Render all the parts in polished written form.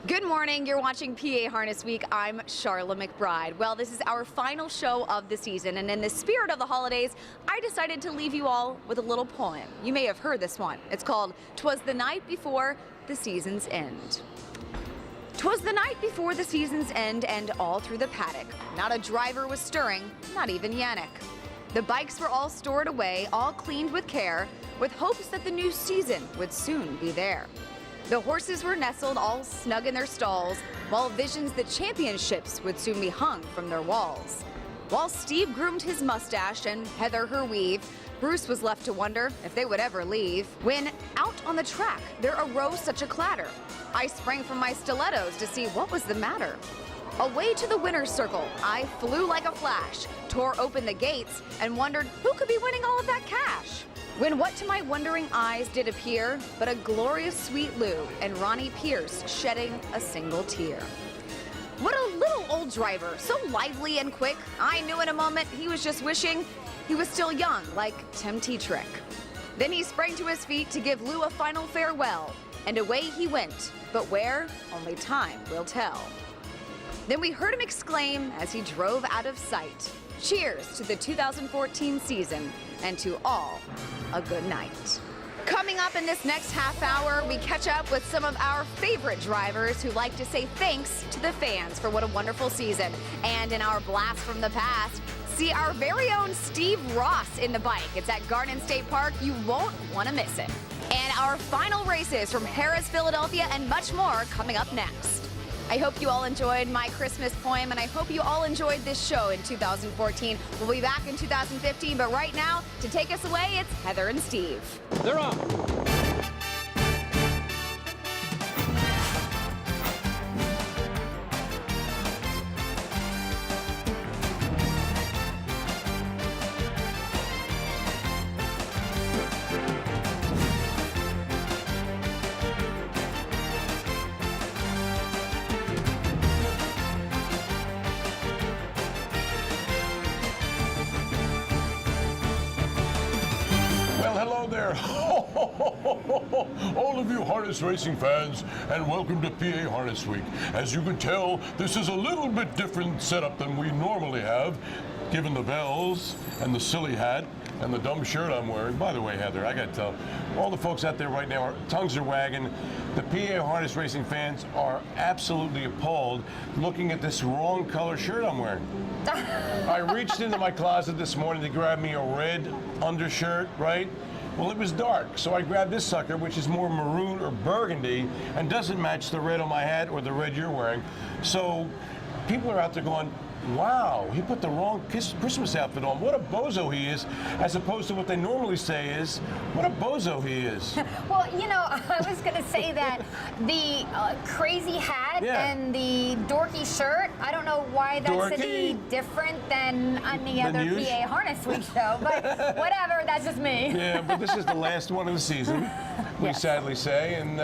Good morning, you're watching PA Harness Week. I'm Charlotte McBride. Well, this is our final show of the season, and in the spirit of the holidays, I decided to leave you all with a little poem. You may have heard this one. It's called "'Twas the Night Before the Season's End." 'Twas the night before the season's end, and all through the paddock, not a driver was stirring, not even Yannick. The bikes were all stored away, all cleaned with care, with hopes that the new season would soon be there. The horses were nestled all snug in their stalls, while visions that championships would soon be hung from their walls. While Steve groomed his mustache and Heather her weave, Bruce was left to wonder if they would ever leave. When out on the track, there arose such a clatter. I sprang from my stilettos to see what was the matter. Away to the winner's circle, I flew like a flash, tore open the gates, and wondered who could be winning all of that cash. When what to my wondering eyes did appear but a glorious sweet Lou and Ronnie Pierce shedding a single tear. What a little old driver, so lively and quick. I knew in a moment he was just wishing he was still young, like Tim Tetrick. Then he sprang to his feet to give Lou a final farewell, and away he went, but where, only time will tell. Then we heard him exclaim as he drove out of sight, "Cheers to the 2014 season, and to all a good night." Coming up in this next half hour, we catch up with some of our favorite drivers who like to say thanks to the fans for what a wonderful season. And in our blast from the past, see our very own Steve Ross in the bike. It's at Garden State Park. You won't want to miss it. And our final races from Harrah's, Philadelphia, and much more coming up next. I hope you all enjoyed my Christmas poem, and I hope you all enjoyed this show in 2014. We'll be back in 2015, but right now, to take us away, it's Heather and Steve. They're on. Hello there, all of you harness racing fans, and welcome to PA Harness Week. As you can tell, this is a little bit different setup than we normally have, given the bells and the silly hat and the dumb shirt I'm wearing. By the way, Heather, I gotta tell all the folks out there right now, our tongues are wagging. The PA Harness Racing fans are absolutely appalled looking at this wrong color shirt I'm wearing. I reached into my closet this morning to grab me a red undershirt, right? Well, it was dark, so I grabbed this sucker, which is more maroon or burgundy, and doesn't match the red on my hat or the red you're wearing. So people are out there going, wow, he put the wrong Christmas outfit on. What a bozo he is, as opposed to what they normally say is, what a bozo he is. Well, you know, I was going to say that the crazy hat and the dorky shirt, I don't know why that's any different than any other PA Harness Week show, but whatever, that's just me. Yeah, but this is the last one of the season, we sadly say, and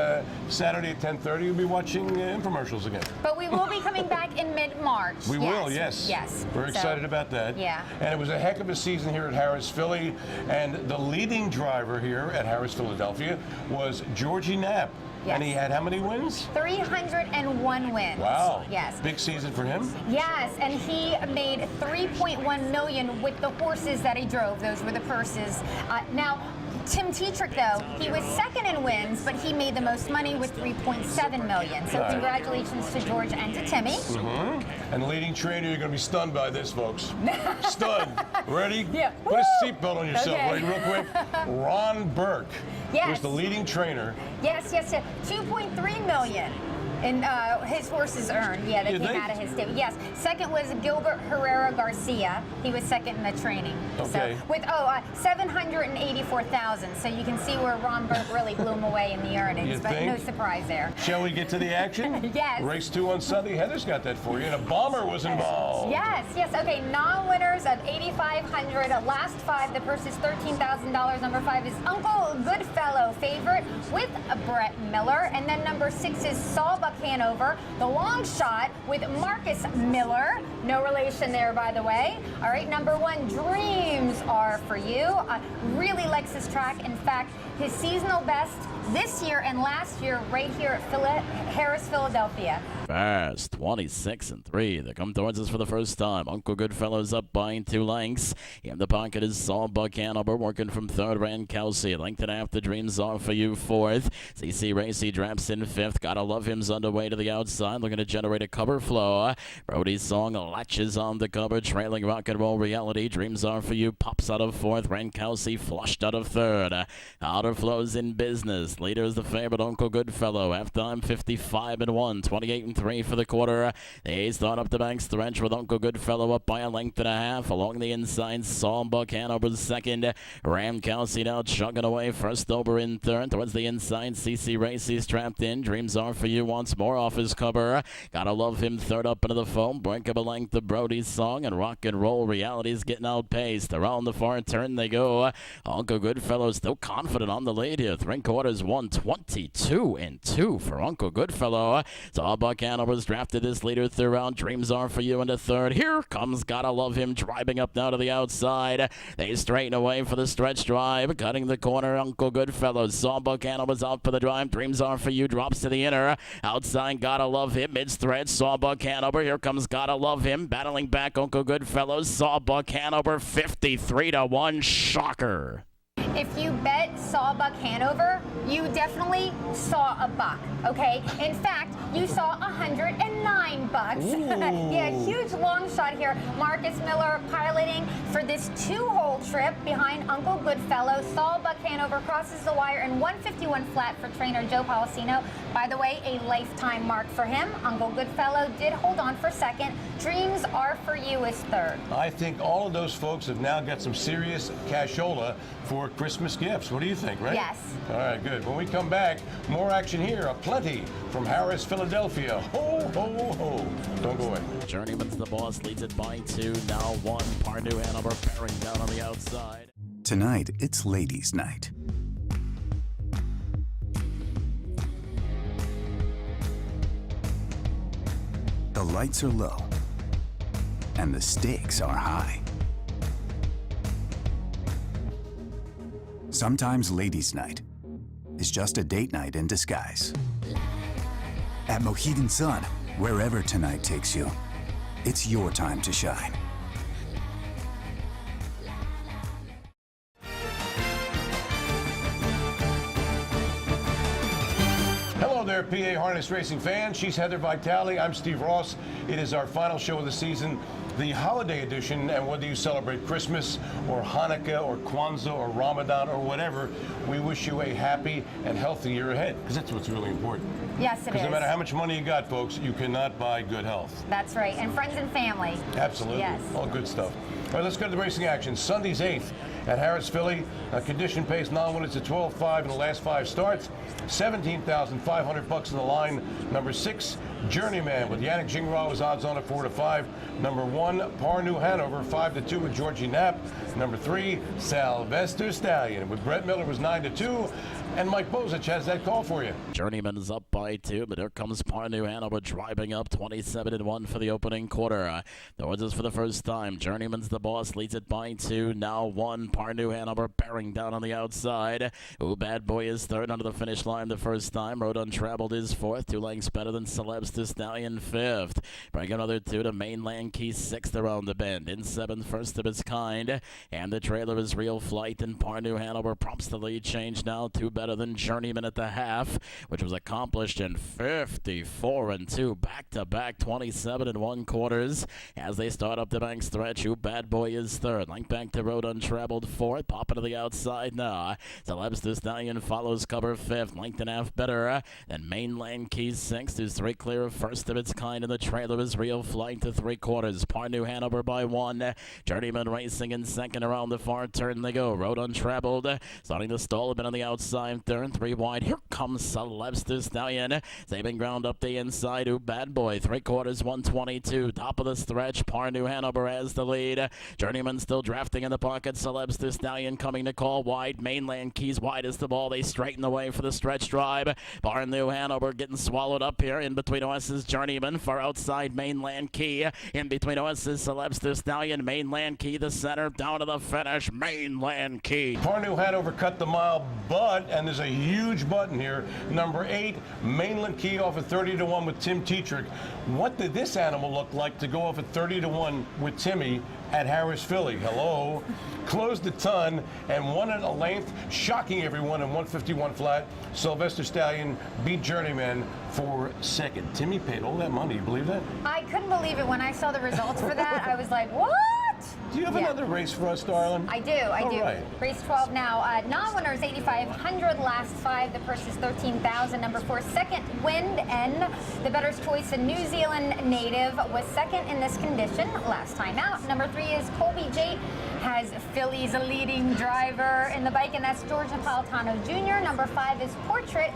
Saturday at 10:30 we'll be watching infomercials again. But we will be coming back in mid-March. We will, yes. Yes. We're excited about that. Yeah. And it was a heck of a season here at Harrah's Philly, and the leading driver here at Harrah's Philadelphia was Georgie Knapp. Yes. And he had how many wins? 301 wins. Wow. Yes. Big season for him? Yes, and he made $3.1 million with the horses that he drove. Those were the purses. Now, Tim Tetrick, though, he was second in wins, but he made the most money with $3.7 million. So congratulations to George and to Timmy. And the leading trainer, you're going to be stunned by this, folks. Stunned. Ready? Yeah. Put a seatbelt on yourself, right, real quick. Ron Burke was the leading trainer. Yes, 2.3 million. And his horses earned, that came out of his stable. Yes. Second was Gilbert Herrera Garcia. He was second in the training. Okay. So with 784,000. So you can see where Ron Burke really blew him away in the earnings. But no surprise there. Shall we get to the action? Yes. Race 2 on Sunday. Heather's got that for you. And a bomber was involved. Yes. Okay, non-winners of 8,500. Last 5, the purse is $13,000. Number 5 is Uncle Goodfellow, favorite, with Brett Miller. And then number 6 is Sawbuck Hanover, the long shot with Marcus Miller. No relation there, by the way. All right, number 1, Dreams Are For You. Really likes this track. track. In fact, his seasonal best this year and last year right here at Harrah's, Philadelphia. Fast, 26-3. They come towards us for the first time. Uncle Goodfellow's up by 2 lengths. In the pocket is Sawbuck Hanover, working from third. Rankowski, length and a half. The Dreams Are For You, fourth. CC Racy drops in fifth. Gotta Love Him's underway to the outside, looking to generate a cover flow. Brody's Song latches on the cover, trailing Rock and Roll Reality. Dreams Are For You pops out of fourth. Rankowski flushed out of third. Outer Flows in business. Leader is the favorite Uncle Goodfellow. Halftime 55-1, 28-3 for the quarter. They start up the bank stretch with Uncle Goodfellow up by a length and a half. Along the inside, Sawbuck Hanover's second. Rankowski now chugging away first over in third. Towards the inside, CC Racy's trapped in. Dreams Are For You wants more off his cover. Gotta Love Him third up into the foam. Brink of a length of Brody's Song, and Rock and Roll Reality's getting outpaced. Around the far turn they go. Uncle Goodfellow still confident on the lead here. 3/4 122-2 for Uncle Goodfellow. Sawbuck Hanover's drafted this leader throughout. Dreams Are For You into third. Here comes Gotta Love Him driving up now to the outside. They straighten away for the stretch drive. Cutting the corner, Uncle Goodfellow. Sawbuck Hanover's out for the drive. Dreams Are For You drops to the inner. Outside, Gotta Love Him. Mid-stretch, Sawbuck Hanover. Here comes Gotta Love Him. Battling back, Uncle Goodfellow. Sawbuck Hanover 53-1. Shocker. If you bet Sawbuck Hanover, you definitely saw a buck, okay? In fact, you saw $109. Yeah, huge long shot here. Marcus Miller piloting for this 2-hole trip behind Uncle Goodfellow. Sawbuck Hanover crosses the wire in 151 flat for trainer Joe Policino. By the way, a lifetime mark for him. Uncle Goodfellow did hold on for second. Dreams Are For You is third. I think all of those folks have now got some serious cashola for Christmas gifts. What do you think, right? Yes. All right, good. When we come back, more action here, aplenty from Harrah's, Philadelphia. Ho, ho, ho. Don't go away. Journeyman's the boss, leads it by 2, now 1. Parnu Hanover bearing down on the outside. Tonight, it's ladies' night. The lights are low, and the stakes are high. Sometimes ladies' night is just a date night in disguise. At Mohegan Sun, wherever tonight takes you, it's your time to shine. Hello there, PA Harness Racing fans. She's Heather Vitale. I'm Steve Ross. It is our final show of the season, the holiday edition, and whether you celebrate Christmas or Hanukkah or Kwanzaa or Ramadan or whatever, we wish you a happy and healthy year ahead, because that's what's really important. Yes, it is. Because no matter how much money you got, folks, you cannot buy good health. That's right. And friends and family. Absolutely. Yes. All good stuff. All right, let's go to the racing action. Sunday's 8th at Harrah's, Philly. Condition pace non-winners at 12-5 in the last 5 starts. $17,500 in the line. Number 6, Journeyman with Yannick Gingras was odds on at 4-5. Number 1, Parnu Hanover 5-2 with Georgie Knapp. Number 3, Sylvester Stallion with Brett Miller was 9-2. And Mike Bozich has that call for you. Journeyman is up by 2, but here comes Parnu Hanover driving up 27-1 for the opening quarter. Towards us for the first time. Journeyman's the boss, leads it by 2, now 1. Parnu Hanover bearing down on the outside. Ooh, Bad Boy is third under the finish line the first time. Road Untraveled is fourth, 2 lengths better than Sylvester Stallion fifth. Bring another 2 to Mainland Key sixth around the bend. In seventh, first of its kind. And the trailer is Real Flight, and Parnu Hanover prompts the lead change now, 2 better than Journeyman at the half, which was accomplished in 54-2, back-to-back 27-1 quarters as they start up the bank stretch. Ooh, Bad Boy is third, length back to Road Untraveled fourth, popping to the outside now. Sylvester Stallion follows cover fifth, length and a half better than Mainland Key sixth, who's 3 clear of first of its kind, and the trailer is Real Flight to 3/4. Parnu Hanover by 1. Journeyman racing in second around the far turn they go. Road Untraveled starting to stall a bit on the outside. in third, 3 wide. Here comes Celebster Stallion. Saving ground up the inside. Ooh, bad boy. 3/4, 122. Top of the stretch. Portrait Hanover has the lead. Journeyman still drafting in the pocket. Celebster Stallion coming to call wide. Mainland Key's widest of all. They straighten the way for the stretch drive. Portrait Hanover getting swallowed up here. In between us is Journeyman. Far outside Mainland Key. In between us is Celebster Stallion. Mainland Key the center. Down to the finish. Mainland Key. Portrait Hanover cut the mile, but, and there's a huge button here, number 8, Mainland Key off at 30-1 with Tim Tetrick. What did this animal look like to go off at 30-1 with Timmy at Harrah's Philly? Hello. Closed the ton and won it a length, shocking everyone in 151 flat. Celebster Stallion beat Journeyman for second. Timmy paid all that money. You believe that? I couldn't believe it when I saw the results for that. I was like, what? Do you have another race for us, darling? I do. I do. Right. Race 12 now. Non-winners 8,500. Last 5. The purse is 13,000. Number 4, Second Wind N. The bettor's choice, a New Zealand native, was second in this condition last time out. Number 3 is Colby J. Has Philly's leading driver in the bike, and that's George Napolitano Jr. Number 5 is Portrait.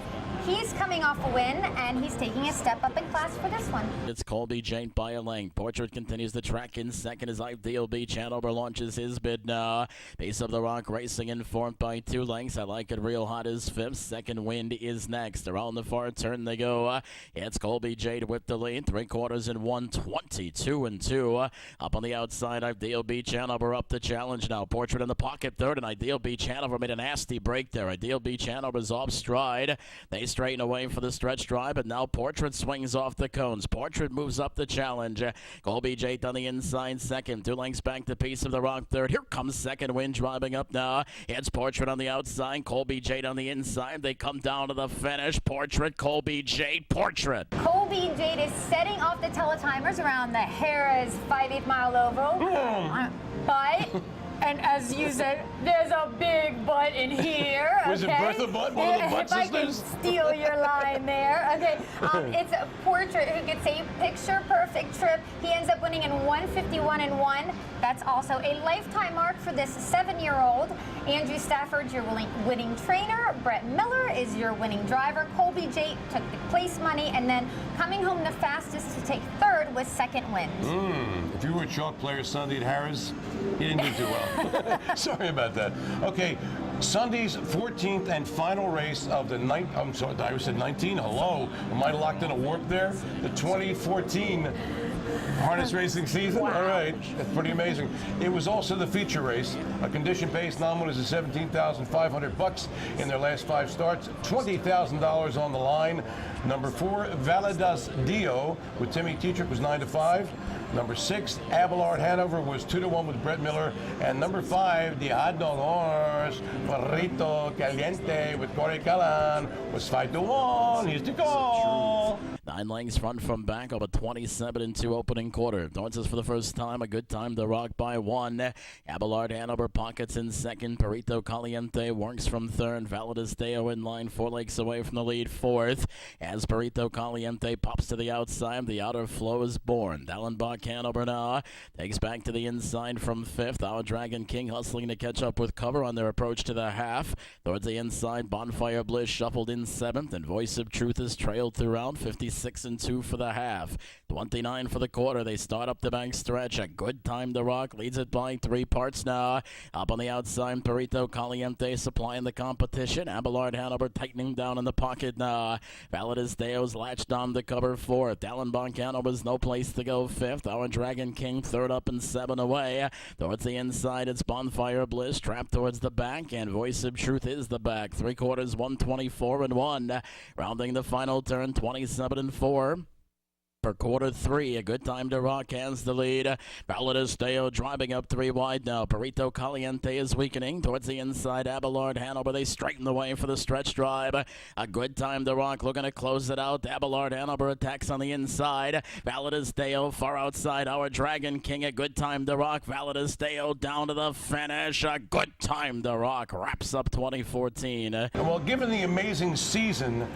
He's coming off a win, and he's taking a step up in class for this one. It's Colby Jane by a length. Portrait continues the track in second as Ideal Beach Hanover launches his bid now. Base of the Rock racing in fourth by 2 lengths. I Like It Real Hot is fifth. Second Wind is next. Around the far turn they go. It's Colby Jade with the lead. 3/4 and 122 and 2. Up on the outside, Ideal Beach Hanover up the challenge now. Portrait in the pocket third, and Ideal Beach Hanover made a nasty break there. Ideal Beach Hanover's off stride. They straighten away for the stretch drive, and now Portrait swings off the cones. Portrait moves up the challenge. Colby Jade on the inside second. 2 lengths back to Piece of the Rock third. Here comes Second Wind driving up now. It's Portrait on the outside. Colby Jade on the inside. They come down to the finish. Portrait, Colby Jade, Portrait. Colby Jade is setting off the teletimers around the Harrah's 5/8 mile oval. But, and as you said, there's a big butt in here. Okay? Was it Bertha Butt, one of the Butt If I can sisters? steal your line there. Okay, it's a Portrait who gets a picture-perfect trip. He ends up winning in 151 and 1. That's also a lifetime mark for this 7-year-old. Andrew Stafford, your winning trainer. Brett Miller is your winning driver. Colby Jade took the place money, and then coming home the fastest to take third was Second Wind. If you were a chalk player Sunday at Harrah's, you didn't do too well. Sorry about that. Okay, Sunday's 14th and final race of the night. I'm sorry, I said 19. Hello, am I locked in a warp there? The 2014 harness racing season. Wow. All right, that's pretty amazing. It was also the feature race. A condition-based non-winners is $17,500 in their last 5 starts. $20,000 on the line. Number 4, Validas Dio with Timmy Tetrick was 9-5. Number 6, Abelard Hanover was 2-1 with Brett Miller. And number 5, the hot dog horse, Burrito Caliente with Corey Callan was 5-1. Here's the call. 9 lengths front from back of a 27 and 2 opening quarter. Dances for the first time. A good time to rock by 1. Abelard Hanover pockets in second. Burrito Caliente works from third. Validas Deo in line 4 lengths away from the lead fourth. As Burrito Caliente pops to the outside, the outer flow is born. Dallenbach Hanover now takes back to the inside from fifth. Our Dragon King hustling to catch up with cover on their approach to the half. Towards the inside, Bonfire Bliss shuffled in seventh, and Voice of Truth is trailed throughout. 56 and 2 for the half. 29 for the quarter. They start up the back stretch. A good time to rock. Leads it by 3 parts now. Up on the outside, Burrito Caliente supplying the competition. Abelard Hanover tightening down in the pocket now. Validas Deo's latched on to cover fourth. Dallenbach Hanover's no place to go fifth. Our Dragon King third up and 7 away. Towards the inside, it's Bonfire Bliss trapped towards the back, and Voice of Truth is the back. 3/4, 124 and 1. Rounding the final turn, 27 and 4. For quarter 3, a good time to rock has the lead. Validas Deo driving up 3 wide now. Burrito Caliente is weakening towards the inside. Abelard Hanover, they straighten the way for the stretch drive. A good time to rock, looking to close it out. Abelard Hanover attacks on the inside. Validas Deo far outside. Our Dragon King, a good time to rock. Validas Deo down to the finish. A good time to rock wraps up 2014. Well, given the amazing season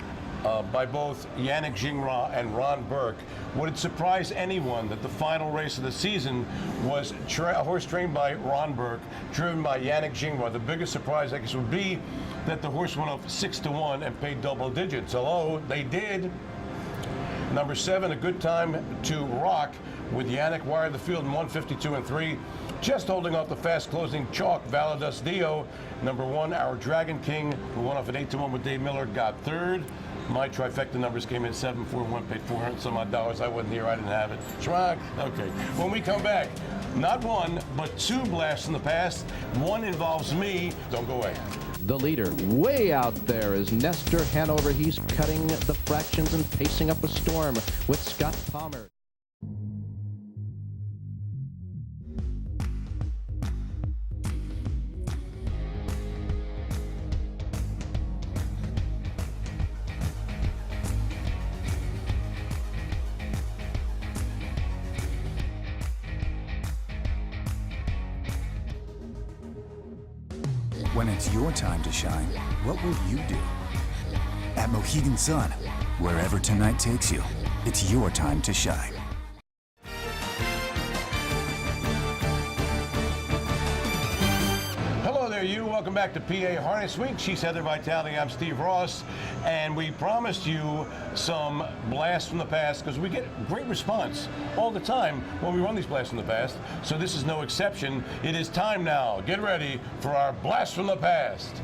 by both Yannick Gingras and Ron Burke. Would it surprise anyone that the final race of the season was a horse trained by Ron Burke, driven by Yannick Gingras? The biggest surprise, I guess, would be that the horse went up 6-1 and paid double digits. Hello, they did. Number 7, A Good Time to Rock, with Yannick wired the field in 152-3. Just holding off the fast closing chalk, Valladolid. Number 1, Our Dragon King, who went off at 8-1 with Dave Miller, got 3rd. My trifecta numbers came in 7-4-1, paid $400 some odd. I wasn't here, I didn't have it. Schmuck. Okay. When we come back, not 1, but 2 blasts in the past. 1 involves me. Don't go away. The leader, way out there, is Nestor Hanover. He's cutting the fractions and pacing up a storm with Scott Palmer. When it's your time to shine, what will you do? At Mohegan Sun, wherever tonight takes you, it's your time to shine. Hello there, you. Welcome back to PA Harness Week. She's Heather Vitale. I'm Steve Ross. And we promised you some blasts from the past because we get great response all the time when we run these blasts from the past. So this is no exception. It is time now. Get ready for our blast from the past.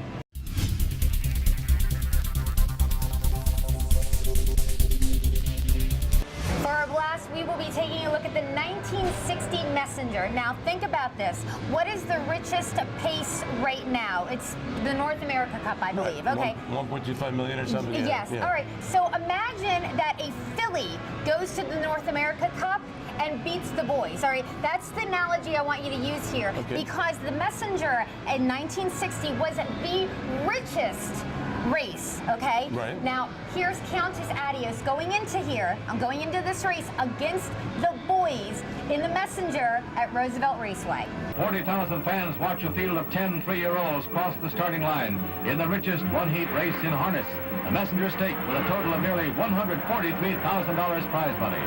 For our blast, we will be taking a look at the 1960 Messenger. Now, think about this. What is the richest pace right now? It's the North America Cup, I believe. Okay. 1.25 million or something. Yes. Yeah. All right. So imagine that a filly goes to the North America Cup and beats the boys. All right. That's the analogy I want you to use here, because the Messenger in 1960 was the richest race, okay? Right. Now, here's Countess Adios going into here. I'm going into this race against the boys in the Messenger at Roosevelt Raceway. 40,000 fans watch a field of 10 3-year-olds cross the starting line in the richest one-heat race in harness, the Messenger Stake, with a total of nearly $143,000 prize money.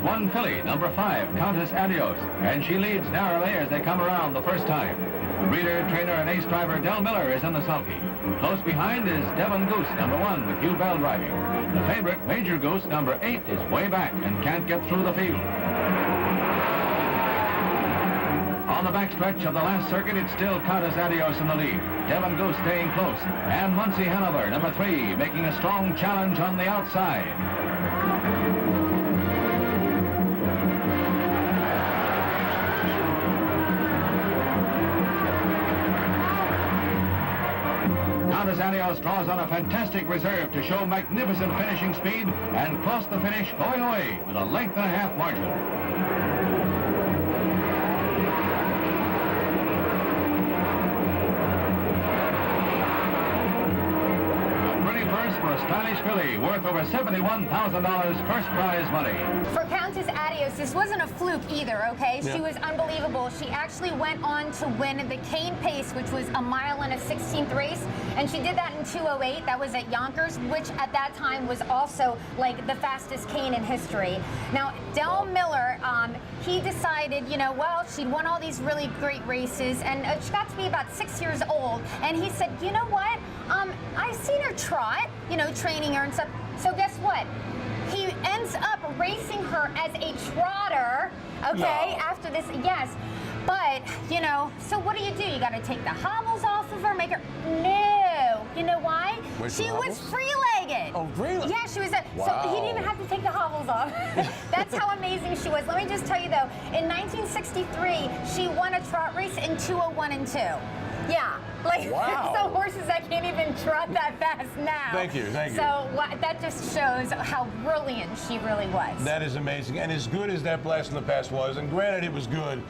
One filly, number 5, Countess Adios, and she leads narrowly as they come around the first time. Breeder, trainer, and ace driver Del Miller is in the sulky. Close behind is Devon Goose, number 1, with Hugh Bell driving. The favorite, Major Goose, number 8, is way back and can't get through the field. On the backstretch of the last circuit, it's still Countess Adios in the lead. Devon Goose staying close, and Muncie Hanover, number 3, making a strong challenge on the outside. Countess Adios draws on a fantastic reserve to show magnificent finishing speed and cross the finish going away with a length and a half margin. For a stylish filly worth over $71,000 first prize money. For Countess Adios, this wasn't a fluke either, okay? Yeah. She was unbelievable. She actually went on to win the Cane Pace, which was a mile and a 16th race, and she did that in 2:08. That was at Yonkers, which at that time was also like the fastest cane in history. Now, Del Miller, he decided, you know, well, she'd won all these really great races, and she got to be about 6 years old, and he said, you know what? I've seen her trot, you know, training her and stuff. So guess what? He ends up racing her as a trotter, okay, after this, yes. But, you know, so what do? You got to take the hobbles off of her, make her, no. You know why? She was free-legged. Oh, really? Yeah, she was, so he didn't even have to take the hobbles off. That's how amazing she was. Let me just tell you, though, in 1963, she won a trot race in 2:01 and 2. Yeah, like wow. So horses that can't even trot that fast now. Thank you, thank you. So that just shows how brilliant she really was. That is amazing, and as good as that blast in the past was, and granted it was good,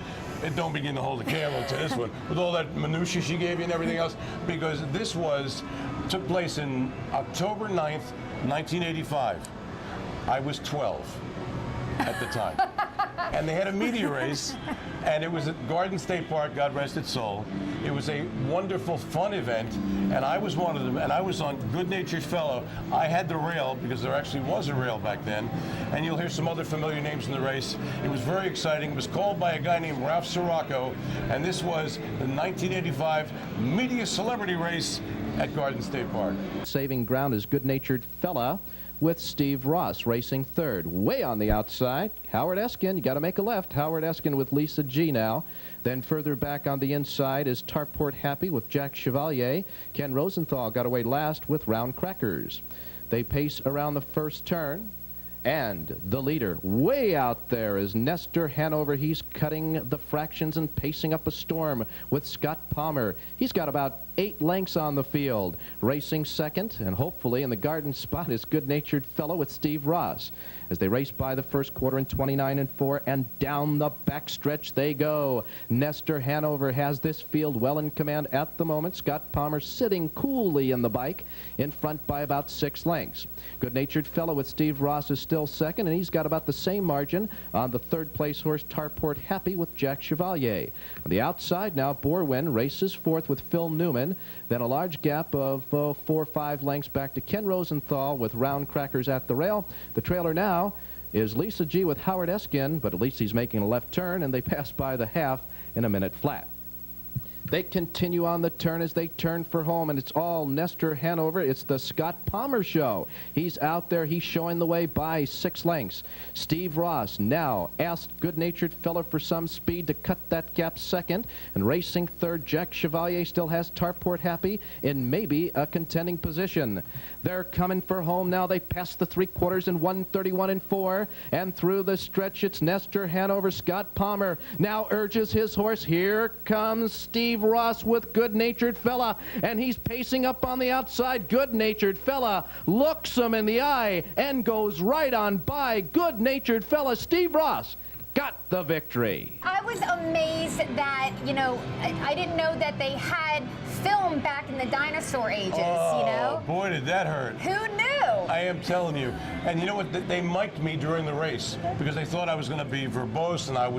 it don't begin to hold a candle to this one with all that minutia she gave you and everything else, because this took place in October 9th, 1985. I was 12 at the time. And they had a media race, and it was at Garden State Park, God rest its soul. It was a wonderful, fun event, and I was one of them, and I was on Good-Natured Fellow. I had the rail, because there actually was a rail back then, and you'll hear some other familiar names in the race. It was very exciting. It was called by a guy named Ralph Sirocco, and this was the 1985 media celebrity race at Garden State Park. Saving ground is Good-Natured Fella with Steve Ross racing third. Way on the outside, Howard Eskin. You got to make a left. Howard Eskin with Lisa G now. Then further back on the inside is Tarport Happy with Jack Chevalier. Ken Rosenthal got away last with Round Crackers. They pace around the first turn. And the leader way out there is Nestor Hanover. He's cutting the fractions and pacing up a storm with Scott Palmer. He's got about 8 lengths on the field. Racing second, and hopefully in the garden spot is Good-Natured Fellow with Steve Ross. As they race by the first quarter in 29-4, and down the backstretch they go. Nestor Hanover has this field well in command at the moment. Scott Palmer sitting coolly in the bike, in front by about 6 lengths. Good-Natured Fellow with Steve Ross is still second, and he's got about the same margin on the third place horse Tarport Happy with Jack Chevalier. On the outside now, Borwin races fourth with Phil Newman. Then a large gap of 4 or 5 lengths back to Ken Rosenthal with Round Crackers at the rail. The trailer now is Lisa G with Howard Eskin, but at least he's making a left turn, and they pass by the half in a minute flat. They continue on the turn as they turn for home, and it's all Nestor Hanover. It's the Scott Palmer show. He's out there. He's showing the way by 6 lengths. Steve Ross now asked Good-Natured Fellow for some speed to cut that gap second, and racing third, Jack Chevalier still has Tarport Happy in maybe a contending position. They're coming for home now. They pass the 3/4 in 1:31-4, and through the stretch it's Nestor Hanover. Scott Palmer now urges his horse. Here comes Steve Ross with Good-Natured Fella, and he's pacing up on the outside. Good-Natured Fella looks him in the eye and goes right on by Good-Natured Fella. Steve Ross got the victory. I was amazed that, you know, I didn't know that they had film back in the dinosaur ages, you know? Boy, did that hurt. Who knew? I am telling you. And you know what? They mic'd me during the race because they thought I was going to be verbose, and I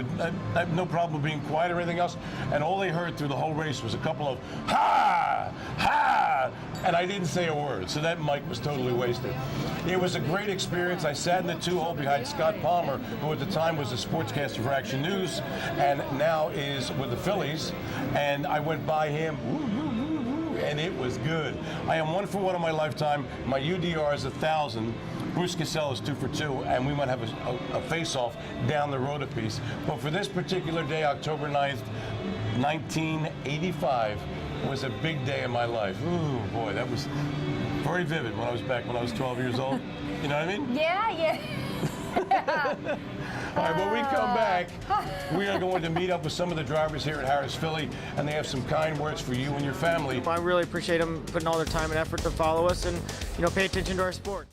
have no problem being quiet or anything else. And all they heard through the whole race was a couple of ha, ha, and I didn't say a word. So that mic was totally wasted. It was a great experience. I sat in the 2-hole behind Scott Palmer, who at the time was a sportscaster for Action News and now is with the Phillies. And I went by him. And it was good. I am 1 for 1 in my lifetime. My UDR is 1,000. Bruce Casella is 2 for 2, and we might have a face-off down the road a piece. But for this particular day, October 9th, 1985, was a big day in my life. Ooh, boy, that was very vivid when I was 12 years old. You know what I mean? Yeah. All right, when we come back, we are going to meet up with some of the drivers here at Harrah's Philly, and they have some kind words for you and your family. I really appreciate them putting all their time and effort to follow us and, you know, pay attention to our sport.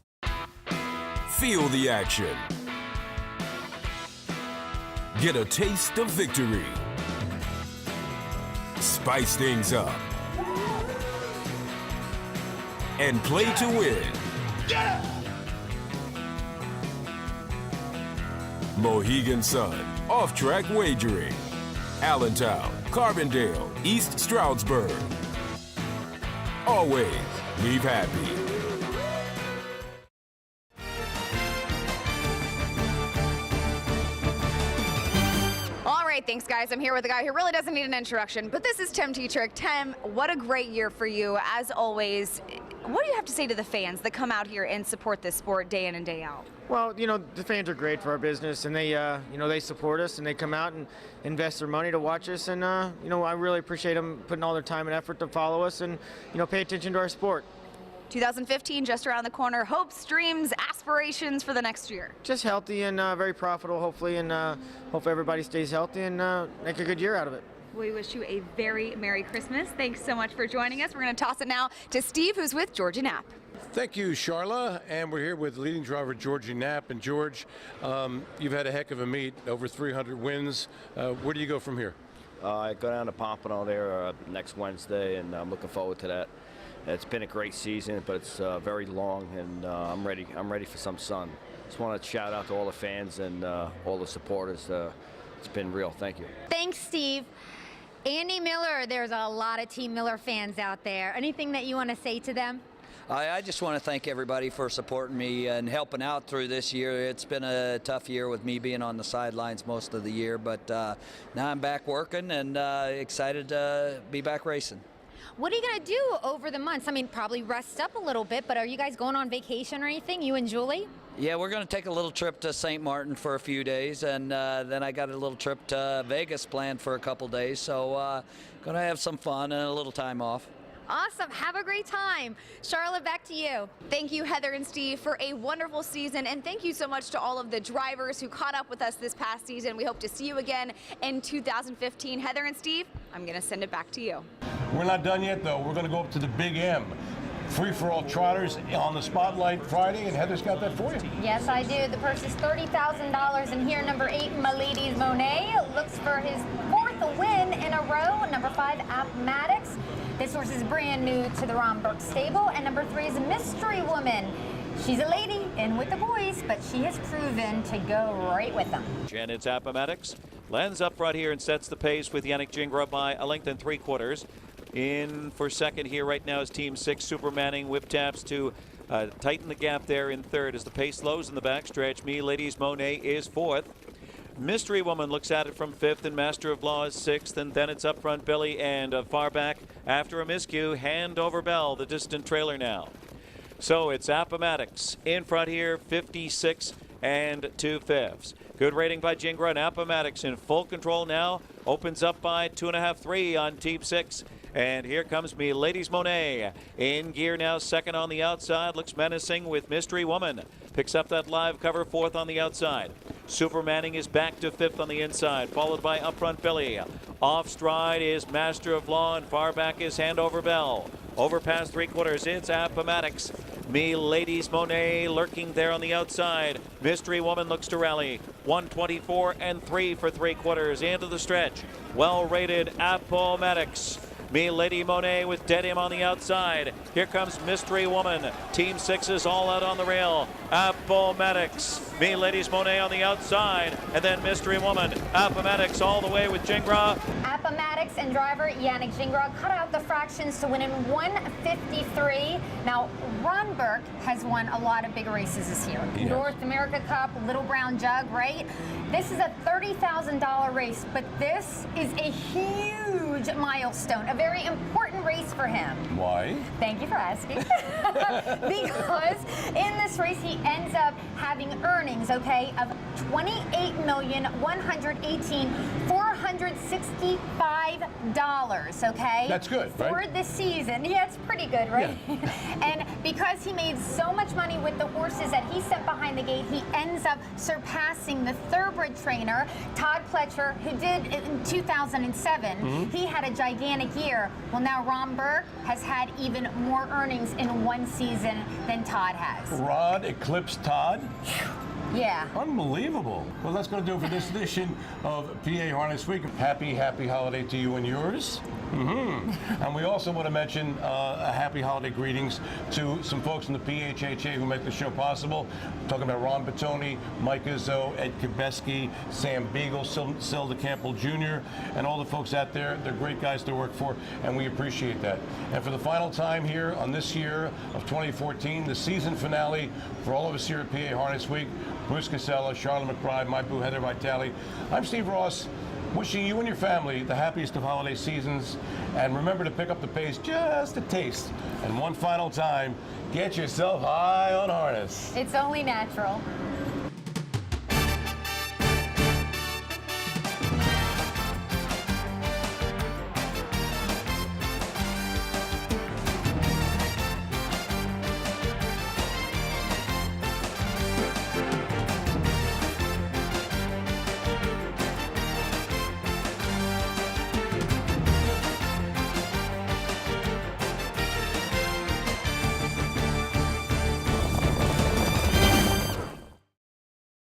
Feel the action. Get a taste of victory. Spice things up. And play to win. Get it! Mohegan Sun, off-track wagering. Allentown, Carbondale, East Stroudsburg. Always leave happy. All right, thanks, guys. I'm here with a guy who really doesn't need an introduction, but this is Tim Tetrick. Tim, what a great year for you, as always. What do you have to say to the fans that come out here and support this sport day in and day out? Well, you know, the fans are great for our business, and they, you know, they support us, and they come out and invest their money to watch us, and, you know, I really appreciate them putting all their time and effort to follow us and, you know, pay attention to our sport. 2015 just around the corner. Hopes, dreams, aspirations for the next year? Just healthy and very profitable, hopefully, and hope everybody stays healthy and make a good year out of it. We wish you a very Merry Christmas. Thanks so much for joining us. We're going to toss it now to Steve, who's with Georgie Knapp. Thank you, Charla, and we're here with leading driver Georgie Knapp. And George, you've had a heck of a meet, over 300 wins. Where do you go from here? I go down to Pompano there next Wednesday, and I'm looking forward to that. It's been a great season, but it's very long, and I'm ready for some sun. Just want to shout out to all the fans and all the supporters. It's been real. Thank you. Thanks, Steve. Andy Miller, there's a lot of Team Miller fans out there. Anything that you want to say to them? I just want to thank everybody for supporting me and helping out through this year. It's been a tough year with me being on the sidelines most of the year, but now I'm back working and excited to be back racing. What are you going to do over the months? I mean, probably rest up a little bit, but are you guys going on vacation or anything, you and Julie? Yeah, we're going to take a little trip to St. Martin for a few days, and then I got a little trip to Vegas planned for a couple days, so going to have some fun and a little time off. Awesome. Have a great time. Charlotte, back to you. Thank you, Heather and Steve, for a wonderful season, and thank you so much to all of the drivers who caught up with us this past season. We hope to see you again in 2015. Heather and Steve, I'm going to send it back to you. We're not done yet, though. We're going to go up to the Big M. Free-for-all trotters on the Spotlight Friday, and Heather's got that for you. Yes, I do. The purse is $30,000, and here, number 8, Milady's Monet, looks for his 4th win in a row. Number 5, Appomattox. This horse is brand new to the Ron Burke stable. And number 3 is a Mystery Woman. She's a lady in with the boys, but she has proven to go right with them. And it's Appomattox. Lands up front here and sets the pace with Yannick Gingras by a length and 3/4. In for second here right now is Team 6, Super Manning. Whip taps to tighten the gap there in third as the pace slows in the backstretch. Milady's Monet is 4th. Mystery Woman looks at it from 5th, and Master of Law is 6th, and then it's up front Billy and far back after a miscue, Hand Over Bell, the distant trailer now. So it's Appomattox in front here, 56 and 2/5. Good rating by Gingras, and Appomattox in full control now, opens up by 2.5, 3 on Team 6. And here comes Milady's Monet in gear now, second on the outside, looks menacing with Mystery Woman. Picks up that live cover, 4th on the outside. Super Manning is back to 5th on the inside, followed by up front Billy. Off stride is Master of Law, and far back is Hand Over Bell. Over past 3/4, it's Appomattox. Milady's Monet lurking there on the outside. Mystery Woman looks to rally. 124 and 3 for 3/4 into the stretch. Well rated Appomattox. Milady Monet with Dead Him on the outside. Here comes Mystery Woman. Team 6 is all out on the rail. Appomattox. Milady's Monet on the outside. And then Mystery Woman. Appomattox all the way with Gingras. Appomattox and driver Yannick Gingras cut out the fractions to win in 153. Now, Ron Burke has won a lot of big races this year. Yeah. North America Cup, Little Brown Jug, right? This is a $30,000 race, but this is a huge milestone, a very important race for him. Why? Thank you for asking. Because in this race, he ends up having earnings, okay, of $28,118,465, okay? That's good, for right? For this season. Yeah, it's pretty good, right? Yeah. And because he made so much money with the horses that he sent behind the gate, he ends up surpassing the thoroughbred trainer, Todd Pletcher, who did it in 2007. Mm-hmm. He had a gigantic year. Well, now Ron Burke has had even more earnings in one season than Todd has. Rod eclipsed Todd? Yeah. Unbelievable. Well, that's going to do it for this edition of PA Harness Week. Happy holiday to you and yours. Mm-hmm. And we also want to mention a happy holiday greetings to some folks in the PHHA who make the show possible. I'm talking about Ron Battoni, Mike Izzo, Ed Kabeski, Sam Beagle, Silda Campbell Jr., and all the folks out there. They're great guys to work for, and we appreciate that. And for the final time here on this year of 2014, the season finale for all of us here at PA Harness Week, Bruce Casella, Charlotte McBride, my boo Heather Vitale. I'm Steve Ross, wishing you and your family the happiest of holiday seasons. And remember to pick up the pace just a taste. And one final time, get yourself high on harness. It's only natural.